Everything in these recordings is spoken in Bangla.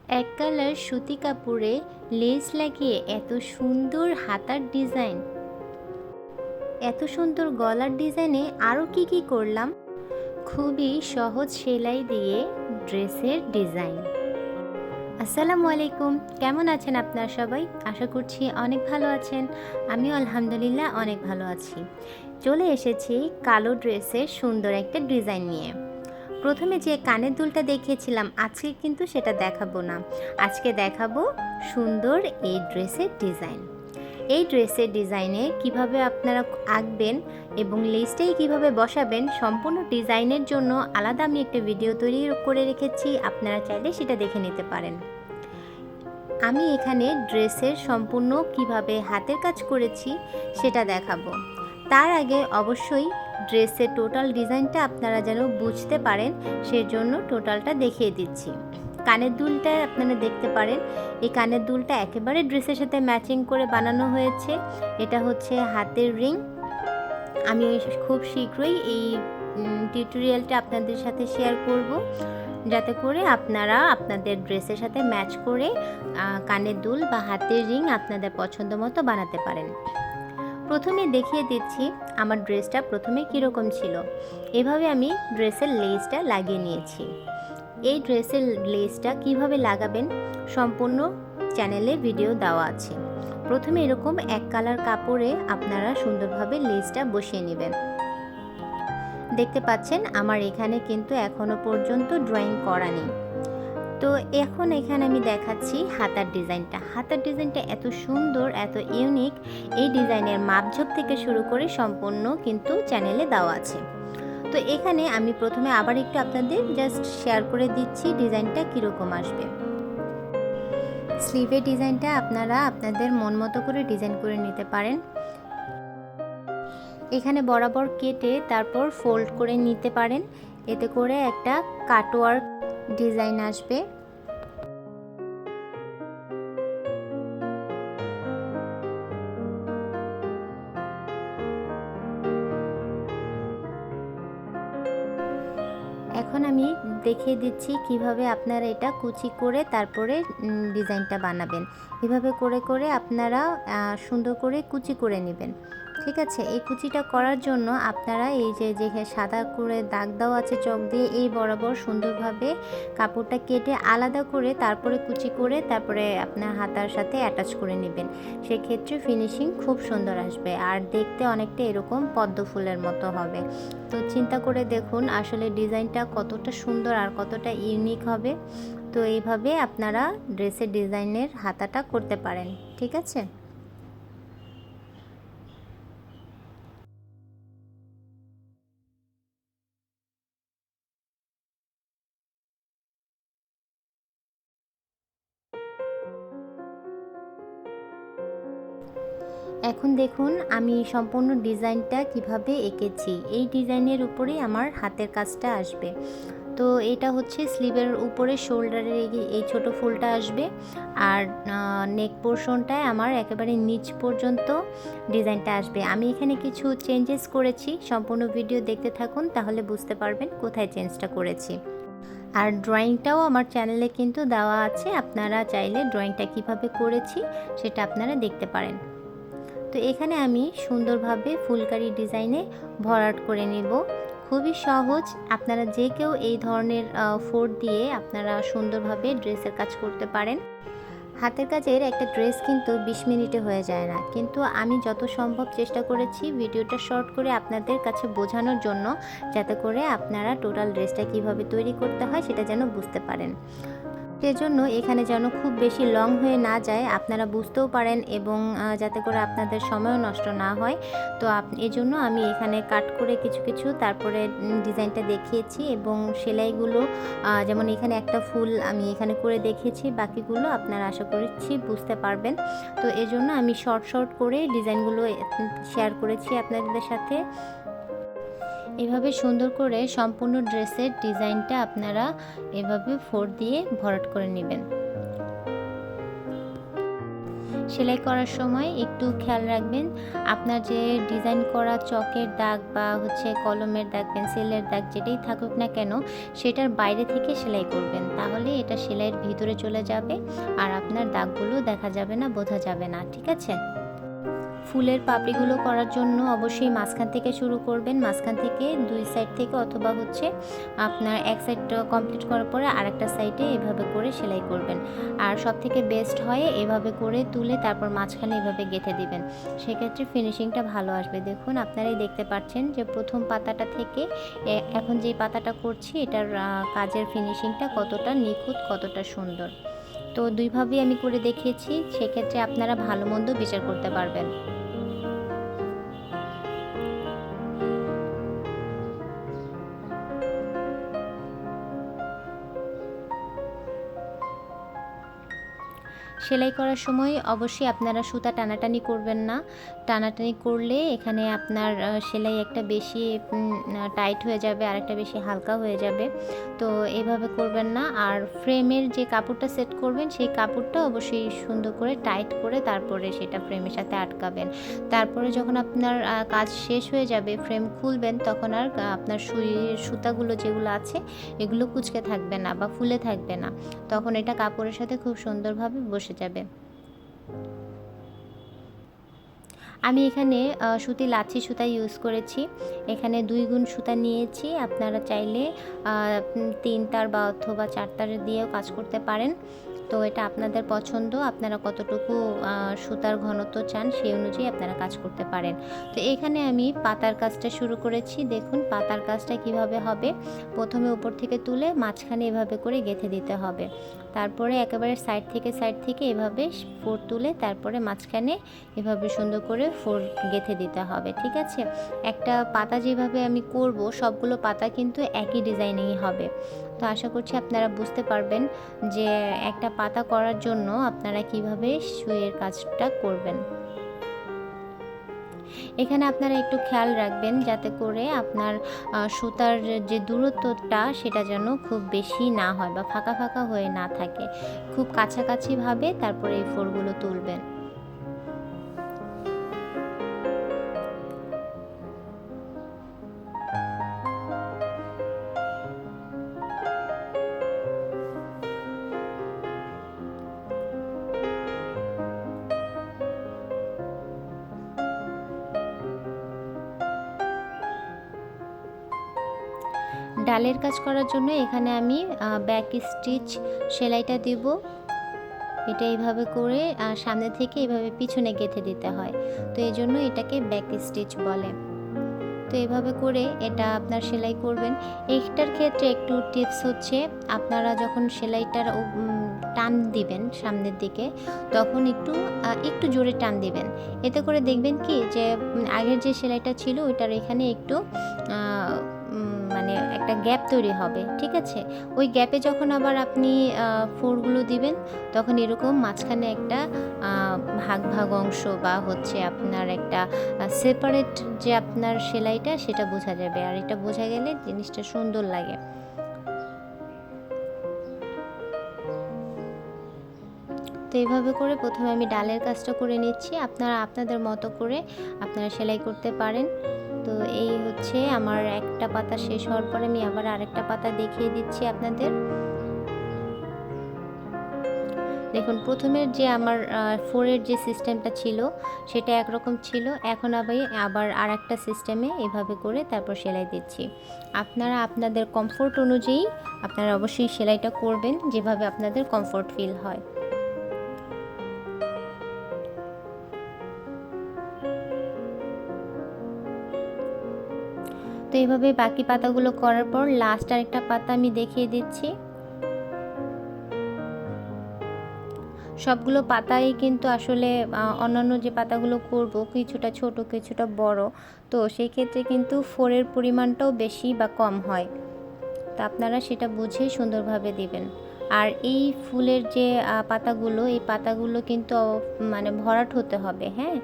এক কালার সুতি কাপড়ে লেস লাগিয়ে এত সুন্দর হাতার ডিজাইন, এত সুন্দর গলার ডিজাইনে আরও কি করলাম। খুবই সহজ সেলাই দিয়ে ড্রেসের ডিজাইন। আসসালামু আলাইকুম, কেমন আছেন আপনারা সবাই? আশা করছি অনেক ভালো আছেন। আমিও আলহামদুলিল্লাহ অনেক ভালো আছি। চলে এসেছি কালো ড্রেসের সুন্দর একটা ডিজাইন নিয়ে। প্রথমে যে কানের দুলটা দেখিয়েছিলাম, আজকে কিন্তু সেটা দেখাবো না। আজকে দেখাবো সুন্দর এই ড্রেসের ডিজাইন। এই ড্রেসের ডিজাইনে কিভাবে আপনারা আঁকবেন এবং লেসটাই কিভাবে বসাবেন, সম্পূর্ণ ডিজাইনের জন্য আলাদা আমি একটা ভিডিও তৈরি করে রেখেছি, আপনারা চাইলে সেটা দেখে নিতে পারেন। আমি এখানে ড্রেসের সম্পূর্ণ কিভাবে হাতের কাজ করেছি সেটা দেখাবো। তার আগে অবশ্যই ড্রেসের টোটাল ডিজাইনটা আপনারা যেন বুঝতে পারেন, সেজন্য টোটালটা দেখিয়ে দিচ্ছি। কানের দুলটা আপনারা দেখতে পারেন, এই কানের দুলটা একেবারে ড্রেসের সাথে ম্যাচিং করে বানানো হয়েছে। এটা হচ্ছে হাতের রিং। আমি খুব শীঘ্রই এই টিউটোরিয়ালটা আপনাদের সাথে শেয়ার করব, যাতে করে আপনারা আপনাদের ড্রেসের সাথে ম্যাচ করে কানের দুল বা হাতের রিং আপনাদের পছন্দ মতো বানাতে পারেন। প্রথমে দেখিয়ে দিচ্ছি আমার ড্রেসটা প্রথমে কীরকম ছিল। এভাবে আমি ড্রেসের লেসটা লাগিয়ে নিয়েছি। এই ড্রেসের লেসটা কিভাবে লাগাবেন সম্পূর্ণ চ্যানেলে ভিডিও দেওয়া আছে। প্রথমে এরকম এক কালার কাপড়ে আপনারা সুন্দরভাবে লেসটা বসিয়ে নেবেন। দেখতে পাচ্ছেন আমার এখানে কিন্তু এখনো পর্যন্ত ড্রয়িং করা নেই। তো এখন এখানে আমি দেখাচ্ছি হাতার ডিজাইনটা। হাতার ডিজাইনটা এত সুন্দর, এত ইউনিক। এই ডিজাইনের মাপঝোপ থেকে শুরু করে সম্পূর্ণ কিন্তু চ্যানেলে দেওয়া আছে। তো এখানে আমি প্রথমে আবার একটু আপনাদের জাস্ট শেয়ার করে দিচ্ছি ডিজাইনটা কীরকম আসবে। স্লিভের ডিজাইনটা আপনারা আপনাদের মন মতো করে ডিজাইন করে নিতে পারেন। এখানে বরাবর কেটে তারপর ফোল্ড করে নিতে পারেন, এতে করে একটা কাটওয়ার্ক ডিজাইন আসবে। এখন আমি দেখিয়ে দিচ্ছি কিভাবে আপনারা এটা কুচি করে তারপরে ডিজাইনটা বানাবেন। এভাবে করে করে আপনারা সুন্দর করে কুচি করে নেবেন। ঠিক আছে, এই কুচিটা করার জন্য আপনারা এই যে সাদা করে দাগ দেওয়া আছে চক দিয়ে, এই বরাবর সুন্দরভাবে কাপড়টা কেটে আলাদা করে তারপরে কুচি করে তারপরে আপনার হাতার সাথে অ্যাটাচ করে নেবেন। সেক্ষেত্রে ফিনিশিং খুব সুন্দর আসবে আর দেখতে অনেকটা এরকম পদ্ম ফুলের মতো হবে। তো চিন্তা করে দেখুন আসলে ডিজাইনটা কতটা সুন্দর আর কতটা ইউনিক হবে। তো এইভাবে আপনারা ড্রেসের ডিজাইনের হাতাটা করতে পারেন। ঠিক আছে, এখন দেখুন আমি সম্পূর্ণ ডিজাইনটা কিভাবে এঁকেছি। এই ডিজাইনের উপরেই আমার হাতের কাজটা আসবে। তো এটা হচ্ছে স্লিভের উপরে শোল্ডারের এই ছোট ফুলটা আসবে, আর নেক পোর্শনটায় আমার একেবারে নিচ পর্যন্ত ডিজাইনটা আসবে। আমি এখানে কিছু চেঞ্জেস করেছি, সম্পূর্ণ ভিডিও দেখতে থাকুন তাহলে বুঝতে পারবেন কোথায় চেঞ্জটা করেছি। আর ড্রয়িংটাও আমার চ্যানেলে কিন্তু দেওয়া আছে, আপনারা চাইলে ড্রয়িংটা কিভাবে করেছি সেটা আপনারা দেখতে পারেন। তো এখানে আমি সুন্দরভাবে ফুলকারি ডিজাইনে ভরাট করে নেব। খুবই সহজ, আপনারা যে কেউ এই ধরনের ফোল্ড দিয়ে আপনারা সুন্দরভাবে ড্রেসের কাজ করতে পারেন। হাতের কাজের একটা ড্রেস কিন্তু 20 মিনিটে হয়ে যায় না, কিন্তু আমি যত সম্ভব চেষ্টা করেছি ভিডিওটা শর্ট করে আপনাদের কাছে বোঝানোর জন্য, যাতে করে আপনারা টোটাল ড্রেসটা কিভাবে তৈরি করতে হয় সেটা যেন বুঝতে পারেন। সেজন্য এখানে যেন খুব বেশি লং হয়ে না যায়, আপনারা বুঝতেও পারেন এবং যাতে করে আপনাদের সময়ও নষ্ট না হয়। তো এজন্য আমি এখানে কাট করে কিছু কিছু তারপরে ডিজাইনটা দেখিয়েছি এবং সেলাইগুলো যেমন এখানে একটা ফুল আমি এখানে করে দেখিয়েছি, বাকিগুলো আপনারা আশা করছি বুঝতে পারবেন। তো এজন্য আমি শর্ট করে ডিজাইনগুলো শেয়ার করেছি আপনাদের সাথে। এভাবে সুন্দর করে সম্পূর্ণ ড্রেসের ডিজাইনটা আপনারা এভাবে ফোল্ড দিয়ে ভরাট করে নেবেন। সেলাই করার সময় একটু খেয়াল রাখবেন আপনার যে ডিজাইন করা চকের দাগ বা হচ্ছে কলমের দাগ, পেন্সিলের দাগ যেটাই থাকুক না কেন সেটার বাইরে থেকে সেলাই করবেন, তাহলে এটা সেলাইয়ের ভিতরে চলে যাবে আর আপনার দাগগুলো দেখা যাবে না, বোঝা যাবে না। ঠিক আছে? ফুলের পাপড়িগুলো করার জন্য অবশ্যই মাঝখান থেকে শুরু করবেন, মাঝখান থেকে দুই সাইড থেকে, অথবা হচ্ছে আপনার এক সাইড কমপ্লিট করার পরে আরেকটা সাইডে এভাবে করে সেলাই করবেন। আর সব থেকে বেস্ট হয় এভাবে করে তুলে তারপর মাঝখানে এভাবে গেঁথে দিবেন, সেক্ষেত্রে ফিনিশিংটা ভালো আসবে। দেখুন আপনারাই দেখতে পাচ্ছেন যে প্রথম পাতাটা থেকে এখন যেই পাতাটা করছি এটার কাজের ফিনিশিংটা কতটা নিখুঁত, কতটা সুন্দর। তো দুইভাবেই আমি করে দেখিয়েছি, সেক্ষেত্রে আপনারা ভালো মন্দ বিচার করতে পারবেন। সেলাই করার সময় অবশ্যই আপনারা সুতা টানাটানি করবেন না, টানাটানি করলে এখানে আপনার সেলাই একটা বেশি টাইট হয়ে যাবে আর একটা বেশি হালকা হয়ে যাবে, তো এইভাবে করবেন না। আর ফ্রেমের যে কাপড়টা সেট করবেন সেই কাপড়টা অবশ্যই সুন্দর করে টাইট করে তারপরে সেটা ফ্রেমের সাথে আটকাবেন। তারপরে যখন আপনার কাজ শেষ হয়ে যাবে, ফ্রেম খুলবেন, তখন আর আপনার সুতাগুলো যেগুলো আছে এগুলো কুঁচকে থাকবে না বা ফুলে থাকবে না, তখন এটা কাপড়ের সাথে খুব সুন্দরভাবে বসে যাবে। আমি এখানে সুতি লাচ্ছি সুতা ইউজ করেছি, এখানে 2 গুণ সুতা নিয়েছি। আপনারা চাইলে 3 তার বা অথবা 4 তারের দিয়েও কাজ করতে পারেন, তো এটা আপনাদের পছন্দ, আপনারা কতটুকু সুতার ঘনত্ব চান সেই অনুযায়ী আপনারা কাজ করতে পারেন। তো এখানে আমি পাতার কাজটা শুরু করেছি। দেখুন পাতার কাজটা কিভাবে হবে, প্রথমে উপর থেকে তুলে মাঝখানে এভাবে করে গেঁথে দিতে হবে, তারপরে একেবারে সাইড থেকে এভাবে ফোর তুলে তারপরে মাঝখানে এভাবে সুন্দর করে ফোর গেঁথে দিতে হবে। ঠিক আছে? একটা পাতা যেভাবে আমি করব সবগুলো পাতা কিন্তু একই ডিজাইনেই হবে। তো আশা করছি আপনারা বুঝতে পারবেন যে একটা পাতা করার জন্য আপনারা কিভাবে সুইয়ের কাজটা করবেন। এখানে আপনারা একটু খেয়াল রাখবেন যাতে করে আপনার সুতার যে দূরত্বটা সেটা যেন খুব বেশি না হয় বা ফাঁকা ফাঁকা হয়ে না থাকে, খুব কাছাকাছিভাবে তারপরে এই ফোরগুলো তুলবেন। ডালের কাজ করার জন্য এখানে আমি ব্যাক স্টিচ সেলাইটা দিব, এটা এইভাবে করে সামনে থেকে এইভাবে পিছনে গেঁথে দিতে হয়, তো এই জন্য এটাকে ব্যাক স্টিচ বলে। তো এইভাবে করে এটা আপনার সেলাই করবেন। এইটার ক্ষেত্রে একটু টিপস হচ্ছে, আপনারা যখন সেলাইটার টান দিবেন সামনের দিকে তখন একটু জোরে টান দিবেন, এতে করে দেখবেন কি যে আগের যে সেলাইটা ছিল ওইটার এখানে একটু মানে একটা গ্যাপ তৈরি হবে। ঠিক আছে? ওই গ্যাপে যখন আবার আপনি ফোরগুলো দিবেন তখন এরকম মাঝখানে একটা ভাগ ভাগ অংশ বা হচ্ছে আপনার একটা সেপারেট যে আপনার সেলাইটা সেটা বোঝা যাবে, আর এটা বোঝা গেলে জিনিসটা সুন্দর লাগে। তো এইভাবে করে প্রথমে আমি ডালের কাজটা করে নিচ্ছি, আপনারা আপনাদের মতো করে আপনারা সেলাই করতে পারেন। তো এই হচ্ছে আমার একটা পাতা শেষ হওয়ার পরে আমি আবার আরেকটা পাতা দেখিয়ে দিচ্ছি আপনাদের। দেখুন প্রথমের যে আমার ফোরের যে সিস্টেমটা ছিল সেটা একরকম ছিল, এখন আবার আরেকটা সিস্টেমে এভাবে করে তারপর সেলাই দিচ্ছি। আপনারা আপনাদের কমফোর্ট অনুযায়ী আপনারা অবশ্যই সেলাইটা করবেন, যেভাবে আপনাদের কমফোর্ট ফিল হয়। তো এইভাবে বাকি পাতাগুলো করার পর লাস্ট আরেকটা পাতা আমি দেখিয়ে দিচ্ছি। সবগুলো পাতাই কিন্তু আসলে অন্যান্য যে পাতাগুলো করব কিছুটা ছোট কিছুটা বড়, তো সেই ক্ষেত্রে কিন্তু ফোরের পরিমাণটাও বেশি বা কম হয়, তো আপনারা সেটা বুঝে সুন্দরভাবে দিবেন। আর এই ফুলের যে পাতাগুলো, এই পাতাগুলো কিন্তু মানে ভরাট হতে হবে। হ্যাঁ,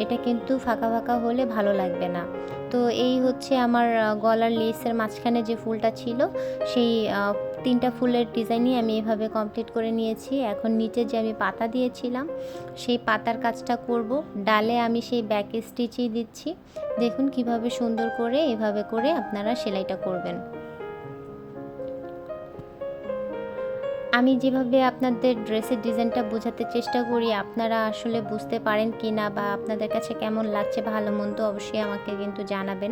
এটা কিন্তু ফাঁকা ফাঁকা হলে ভালো লাগবে না, তো এই হচ্ছে আমার গলার লেসের মাঝখানে যে ফুলটা ছিল সেই 3টা ফুলের ডিজাইনই আমি এভাবে কমপ্লিট করে নিয়েছি। এখন নিচে যে আমি পাতা দিয়েছিলাম সেই পাতার কাজটা করব। ডালে আমি সেই ব্যাক স্টিচই দিচ্ছি। দেখুন কিভাবে সুন্দর করে এভাবে করে আপনারা সেলাইটা করবেন। আমি যেভাবে আপনাদের ড্রেসের ডিজাইনটা বোঝাতে চেষ্টা করি আপনারা আসলে বুঝতে পারেন কি না, বা আপনাদের কাছে কেমন লাগছে ভালো মন্দ অবশ্যই আমাকে কিন্তু জানাবেন।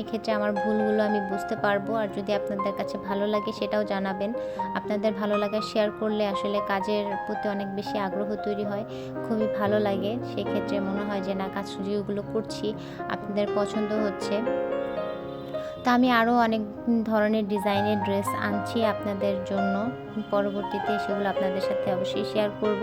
এক্ষেত্রে আমার ভুলগুলো আমি বুঝতে পারবো, আর যদি আপনাদের কাছে ভালো লাগে সেটাও জানাবেন। আপনাদের ভালো লাগা শেয়ার করলে আসলে কাজের প্রতি অনেক বেশি আগ্রহ তৈরি হয়, খুবই ভালো লাগে। সেক্ষেত্রে মনে হয় যে না, কাজ যেগুলো করছি আপনাদের পছন্দ হচ্ছে। তো আমি আরও অনেক ধরনের ডিজাইনের ড্রেস আনছি আপনাদের জন্য, পরবর্তীতে সেগুলো আপনাদের সাথে অবশ্যই শেয়ার করব।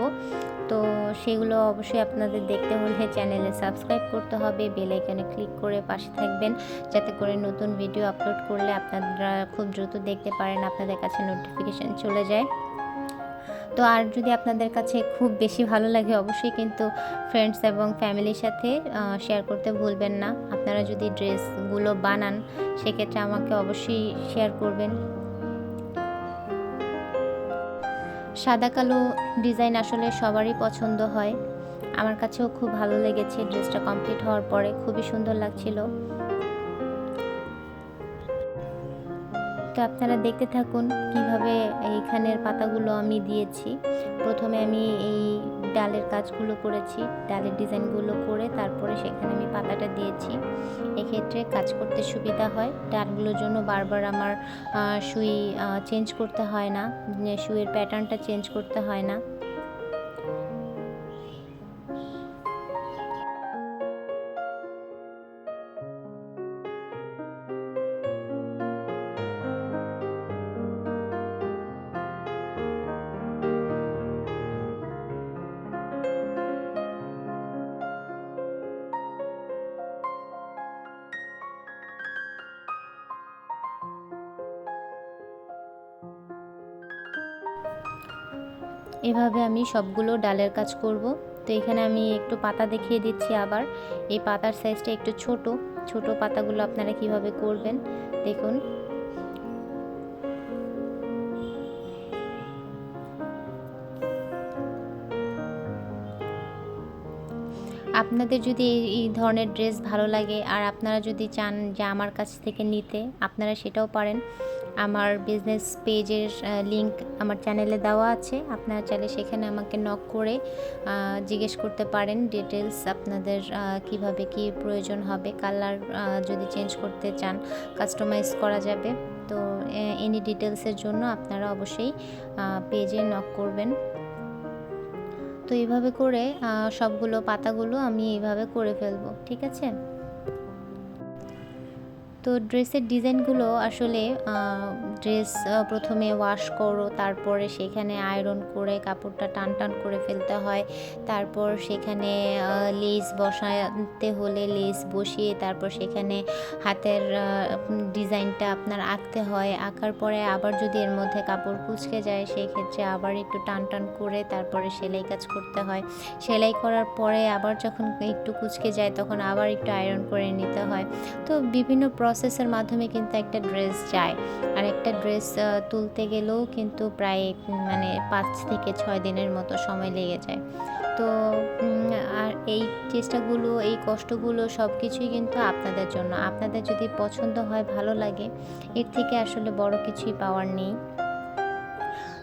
তো সেগুলো অবশ্যই আপনাদের দেখতে হলে চ্যানেলে সাবস্ক্রাইব করতে হবে, বেল আইকনে ক্লিক করে পাশে থাকবেন, যাতে করে নতুন ভিডিও আপলোড করলে আপনারা খুব দ্রুত দেখতে পারেন, আপনাদের কাছে নোটিফিকেশান চলে যায়। তো আর যদি আপনাদের কাছে খুব বেশি ভালো লাগে অবশ্যই কিন্তু ফ্রেন্ডস এবং ফ্যামিলির সাথে শেয়ার করতে ভুলবেন না। আপনারা যদি ড্রেসগুলো বানান সেক্ষেত্রে আমাকে অবশ্যই শেয়ার করবেন। সাদা কালো ডিজাইন আসলে সবারই পছন্দ হয়, আমার কাছেও খুব ভালো লেগেছে। ড্রেসটা কমপ্লিট হওয়ার পরে খুবই সুন্দর লাগছিল। তো আপনারা দেখতে থাকুন কিভাবে এইখানের পাতাগুলো আমি দিয়েছি। প্রথমে আমি এই ডালের কাজগুলো করেছি, ডালের ডিজাইনগুলো করে তারপরে সেখানে আমি পাতাটা দিয়েছি। এক্ষেত্রে কাজ করতে সুবিধা হয়, ডালগুলোর জন্য বারবার আমার সুই চেঞ্জ করতে হয় না, সুইয়ের প্যাটার্নটা চেঞ্জ করতে হয় না। এভাবে আমি সবগুলো ডালের কাজ করব। তো এখানে আমি একটু পাতা দেখিয়ে দিচ্ছি আবার। এই পাতার সাইজটা একটু ছোট ছোট পাতাগুলো আপনারা কিভাবে করবেন দেখুন। আপনাদের যদি এই ধরনের ড্রেস ভালো লাগে আর আপনারা যদি চান যে আমার কাছ থেকে নিতে, আপনারা সেটাও পারেন। আমার বিজনেস পেজের লিংক আমার চ্যানেলে দেওয়া আছে, আপনারা চাইলে সেখানে আমাকে নক করে জিজ্ঞেস করতে পারেন ডিটেলস আপনাদের কিভাবে কি প্রয়োজন হবে। কালার যদি চেঞ্জ করতে চান কাস্টমাইজ করা যাবে। তো এনি ডিটেলসের জন্য আপনারা অবশ্যই পেজে নক করবেন। তো এইভাবে করে সবগুলো পাতাগুলো আমি এইভাবে করে ফেলবো, ঠিক আছে। তো ড্রেসের ডিজাইনগুলো আসলে ড্রেস প্রথমে ওয়াশ করো, তারপরে সেখানে আয়রন করে কাপড়টা টান টান করে ফেলতে হয়। তারপর সেখানে লেস বসাতে হলে লেস বসিয়ে তারপর সেখানে হাতের ডিজাইনটা আপনার আঁকতে হয়। আঁকার পরে আবার যদি এর মধ্যে কাপড় কুঁচকে যায় সেই ক্ষেত্রে আবার একটু টান টান করে তারপরে সেলাই কাজ করতে হয়। সেলাই করার পরে আবার যখন একটু কুঁচকে যায় তখন আবার একটু আয়রন করে নিতে হয়। তো বিভিন্ন প্রসেসের মাধ্যমে কিন্তু একটা ড্রেস যায়, আর একটা ড্রেস তুলতে গেলেও কিন্তু প্রায় 5 থেকে 6 দিনের মতো সময় লেগে যায়। তো আর এই চেষ্টাগুলো এই কষ্টগুলো সব কিছুই কিন্তু আপনাদের জন্য। আপনাদের যদি পছন্দ হয় ভালো লাগে, এর থেকে আসলে বড় কিছুই পাওয়ার নেই।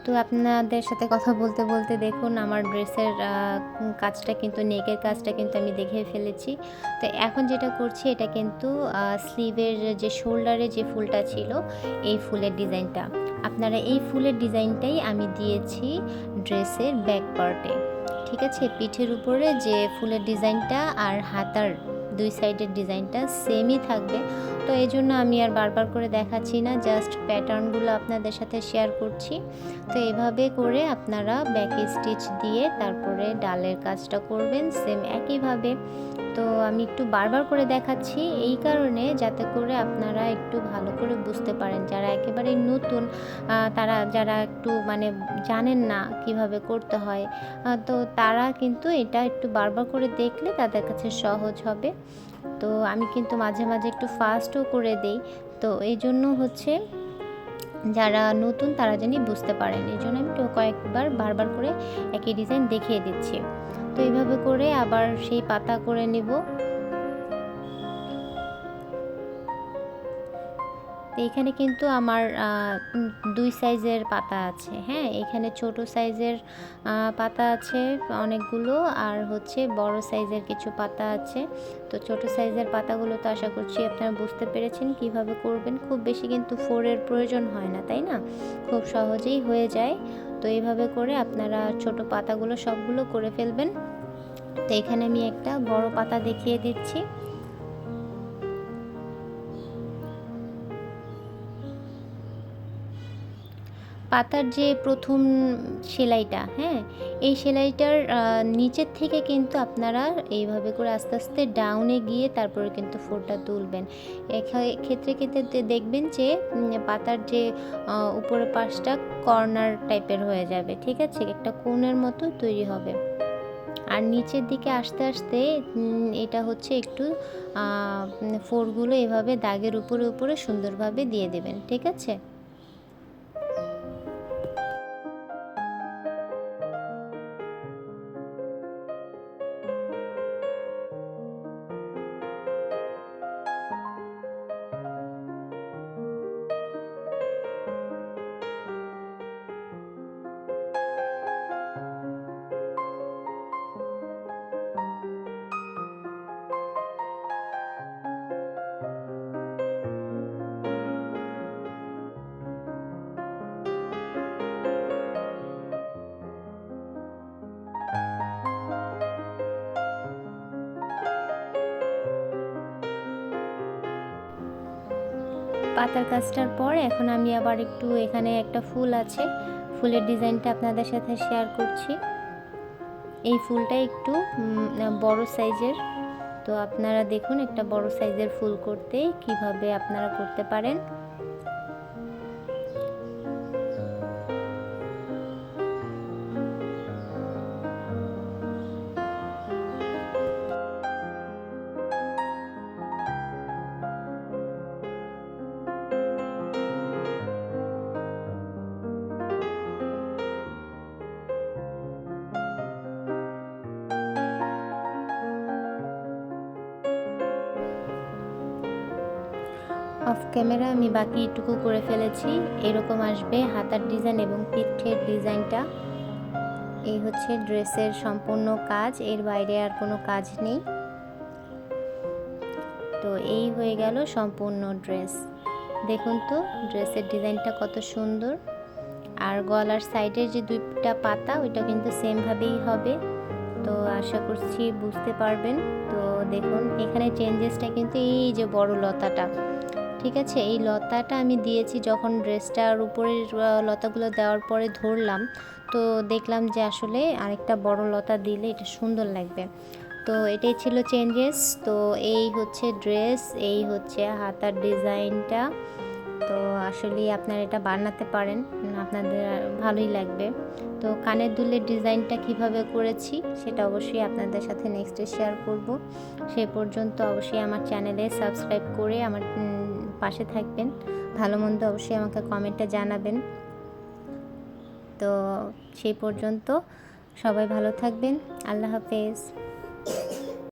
তো আপনাদের সাথে কথা বলতে বলতে দেখুন আমার ড্রেসের কাজটা কিন্তু নেকের কাজটা কিন্তু আমি দেখে ফেলেছি। তো এখন যেটা করছি এটা কিন্তু স্লিভের যে শোল্ডারে যে ফুলটা ছিল এই ফুলের ডিজাইনটা, আপনারা এই ফুলের ডিজাইনটাই আমি দিয়েছি ড্রেসের ব্যাক পার্টে, ঠিক আছে। পিঠের উপরে যে ফুলের ডিজাইনটা আর হাতার 2 সাইডের ডিজাইনটা সেমই থাকবে। তো এই জন্য আমি আর বারবার করে দেখাচ্ছি না, জাস্ট প্যাটার্নগুলো আপনাদের সাথে শেয়ার করছি। তো এভাবে করে আপনারা ব্যাক স্টিচ দিয়ে তারপরে ডালের কাজটা করবেন সেম একইভাবে। তো আমি একটু বারবার করে দেখাচ্ছি এই কারণে যাতে করে আপনারা একটু ভালো করে বুঝতে পারেন, যারা একেবারে নতুন তারা যারা একটু জানেন না কিভাবে করতে হয়, তো তারা কিন্তু এটা একটু বারবার করে দেখলে তাদের কাছে সহজ হবে। তো আমি কিন্তু মাঝে মাঝে একটু ফাস্টও করে দেই, তো এই জন্য হচ্ছে যারা নতুন তারা জানি বুঝতে পারেন, এই জন্য আমি কয়েকবার বারবার করে একই ডিজাইন দেখিয়ে দিচ্ছি। তো এইভাবে করে আবার সেই পাতা করে নিব। তো এখানে কিন্তু আমার 2 সাইজের পাতা আছে। হ্যাঁ, এখানে ছোট সাইজের পাতা আছে অনেকগুলো, আর হচ্ছে বড় সাইজের কিছু পাতা আছে। তো ছোট সাইজের পাতাগুলো তো আশা করছি আপনারা বুঝতে পেরেছেন কিভাবে করবেন। খুব বেশি কিন্তু ফোরের প্রয়োজন হয় না, তাই না? খুব সহজেই হয়ে যায়। তো এইভাবে করে আপনারা ছোট পাতাগুলো সবগুলো করে ফেলবেন। তো এখানে আমি একটা বড় পাতা দেখিয়ে দিচ্ছি। পাতার যে প্রথম সেলাইটা, হ্যাঁ, এই সেলাইটার নিচের থেকে কিন্তু আপনারা এইভাবে করে আস্তে আস্তে ডাউনে গিয়ে তারপরে কিন্তু ফোরটা তুলবেন। ক্ষেত্রে ক্ষেত্রে দেখবেন যে পাতার যে উপরের পাশটা কর্নার টাইপের হয়ে যাবে, ঠিক আছে, একটা কোণের মতো তৈরি হবে। আর নিচের দিকে আস্তে আস্তে এটা হচ্ছে একটু ফোরগুলো এভাবে দাগের উপরে উপরে সুন্দরভাবে দিয়ে দেবেন, ঠিক আছে। পাতার কাজটার পর এখন আমি আবার একটু, এখানে একটা ফুল আছে, ফুলের ডিজাইনটা আপনাদের সাথে শেয়ার করছি। এই ফুলটা একটু বড় সাইজের, তো আপনারা দেখুন একটা বড় সাইজের ফুল করতে কিভাবে আপনারা করতে পারেন। অফ ক্যামেরা আমি বাকি এটুকু করে ফেলেছি। এরকম আসবে হাতার ডিজাইন এবং পিঠের ডিজাইনটা। এই হচ্ছে ড্রেসের সম্পূর্ণ কাজ, এর বাইরে আর কোনো কাজ নেই। তো এই হয়ে গেল সম্পূর্ণ ড্রেস। দেখুন তো ড্রেসের ডিজাইনটা কত সুন্দর। আর গলার সাইডের যে দুইটা পাতা ওইটা কিন্তু সেমভাবেই হবে। তো আশা করছি বুঝতে পারবেন। তো দেখুন এখানে চেঞ্জেসটা কিন্তু এই যে বড় লতাটা, ঠিক আছে, এই লতাটা আমি দিয়েছি যখন ড্রেসটার উপরের লতাগুলো দেওয়ার পরে ধরলাম, তো দেখলাম যে আসলে আরেকটা বড় লতা দিলে এটা সুন্দর লাগবে। তো এটাই ছিল চেঞ্জেস। তো এই হচ্ছে ড্রেস, এই হচ্ছে হাতার ডিজাইনটা। তো আসলে আপনারা এটা বানাতে পারেন, আপনাদের ভালোই লাগবে। তো কানের দুলের ডিজাইনটা কিভাবে করেছি সেটা অবশ্যই আপনাদের সাথে নেক্সটে শেয়ার করব। সে পর্যন্ত অবশ্যই আমার চ্যানেলে সাবস্ক্রাইব করে আমার পাশে থাকবেন। ভালো মন্দ অবশ্যই আমাকে কমেন্টে জানাবেন। তো সেই পর্যন্ত সবাই ভালো থাকবেন। আল্লাহ হাফেজ।